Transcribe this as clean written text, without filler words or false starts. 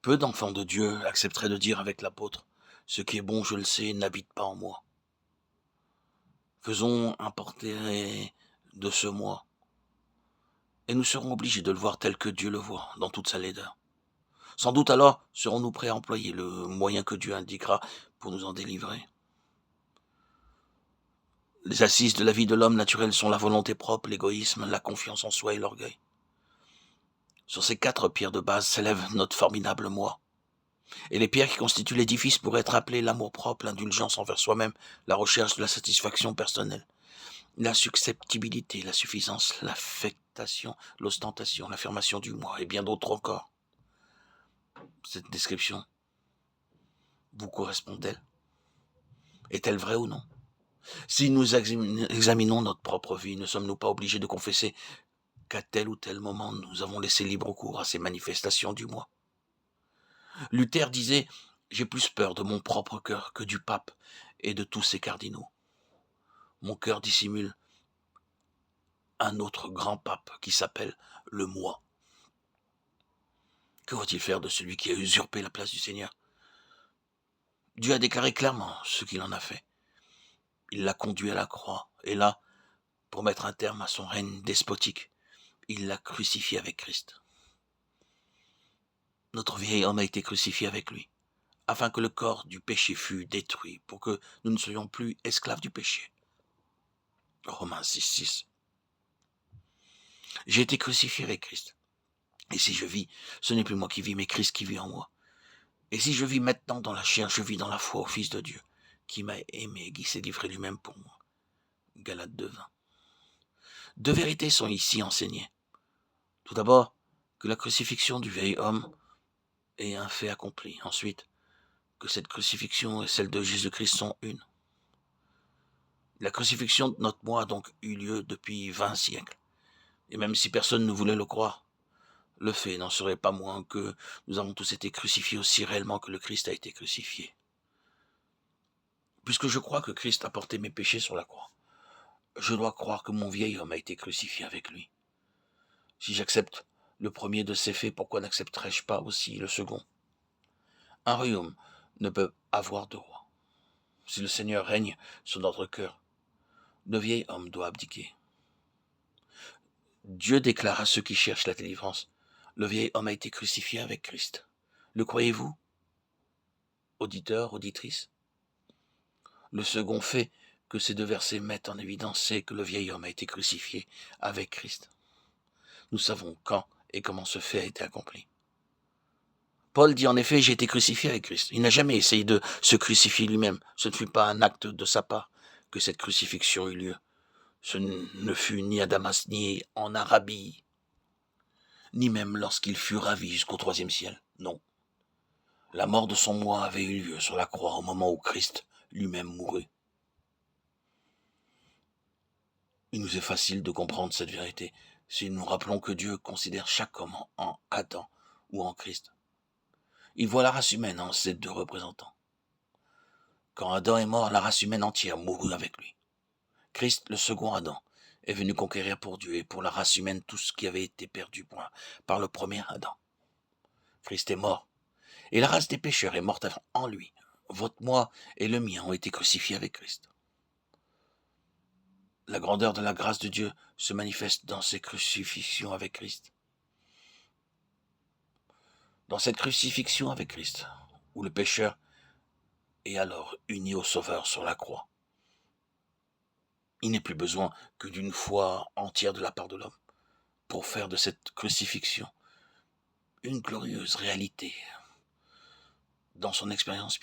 Peu d'enfants de Dieu accepteraient de dire avec l'apôtre: «Ce qui est bon, je le sais, n'habite pas en moi». Faisons un portrait de ce moi, et nous serons obligés de le voir tel que Dieu le voit, dans toute sa laideur. Sans doute alors serons-nous prêts à employer le moyen que Dieu indiquera pour nous en délivrer. Les assises de la vie de l'homme naturel sont la volonté propre, l'égoïsme, la confiance en soi et l'orgueil. Sur ces 4 pierres de base s'élève notre formidable moi. Et les pierres qui constituent l'édifice pourraient être appelées l'amour-propre, l'indulgence envers soi-même, la recherche de la satisfaction personnelle, la susceptibilité, la suffisance, l'affectation, l'ostentation, l'affirmation du moi et bien d'autres encore. Cette description vous correspond-elle? Est-elle vraie ou non? Si nous examinons notre propre vie, ne sommes-nous pas obligés de confesser qu'à tel ou tel moment nous avons laissé libre cours à ces manifestations du moi? Luther disait: «J'ai plus peur de mon propre cœur que du pape et de tous ses cardinaux. Mon cœur dissimule un autre grand pape qui s'appelle le moi». Que va-t-il faire de celui qui a usurpé la place du Seigneur? Dieu a déclaré clairement ce qu'il en a fait. Il l'a conduit à la croix, et là, pour mettre un terme à son règne despotique, il l'a crucifié avec Christ. Notre vieil homme a été crucifié avec lui, afin que le corps du péché fût détruit, pour que nous ne soyons plus esclaves du péché. Romains 6,6. J'ai été crucifié avec Christ. Et si je vis, ce n'est plus moi qui vis, mais Christ qui vit en moi. Et si je vis maintenant dans la chair, je vis dans la foi au Fils de Dieu, qui m'a aimé et qui s'est livré lui-même pour moi. Galates 2,20. 2 vérités sont ici enseignées. Tout d'abord, que la crucifixion du vieil homme est un fait accompli. Ensuite, que cette crucifixion et celle de Jésus-Christ sont une. La crucifixion de notre moi a donc eu lieu depuis 20 siècles. Et même si personne ne voulait le croire, le fait n'en serait pas moins que nous avons tous été crucifiés aussi réellement que le Christ a été crucifié. Puisque je crois que Christ a porté mes péchés sur la croix, je dois croire que mon vieil homme a été crucifié avec lui. Si j'accepte le premier de ces faits, pourquoi n'accepterais-je pas aussi le second? Un royaume ne peut avoir de roi. Si le Seigneur règne sur notre cœur, le vieil homme doit abdiquer. Dieu déclare à ceux qui cherchent la délivrance: le vieil homme a été crucifié avec Christ. Le croyez-vous, auditeurs, auditrices? Le second fait que ces 2 versets mettent en évidence, c'est que le vieil homme a été crucifié avec Christ. Nous savons quand et comment ce fait a été accompli. Paul dit en effet: j'ai été crucifié avec Christ. Il n'a jamais essayé de se crucifier lui-même. Ce ne fut pas un acte de sa part que cette crucifixion eut lieu. Ce ne fut ni à Damas, ni en Arabie, ni même lorsqu'il fut ravi jusqu'au 3e ciel. Non. La mort de son moi avait eu lieu sur la croix au moment où Christ lui-même mourut. Il nous est facile de comprendre cette vérité si nous nous rappelons que Dieu considère chaque homme en Adam ou en Christ. Il voit la race humaine en ces 2 représentants. Quand Adam est mort, la race humaine entière mourut avec lui. Christ, le second Adam, est venu conquérir pour Dieu et pour la race humaine tout ce qui avait été perdu par le premier Adam. Christ est mort, et la race des pécheurs est morte en lui. Votre moi et le mien ont été crucifiés avec Christ. La grandeur de la grâce de Dieu se manifeste dans ces crucifixions avec Christ. Dans cette crucifixion avec Christ, où le pécheur est alors uni au Sauveur sur la croix. Il n'est plus besoin que d'une foi entière de la part de l'homme pour faire de cette crucifixion une glorieuse réalité dans son expérience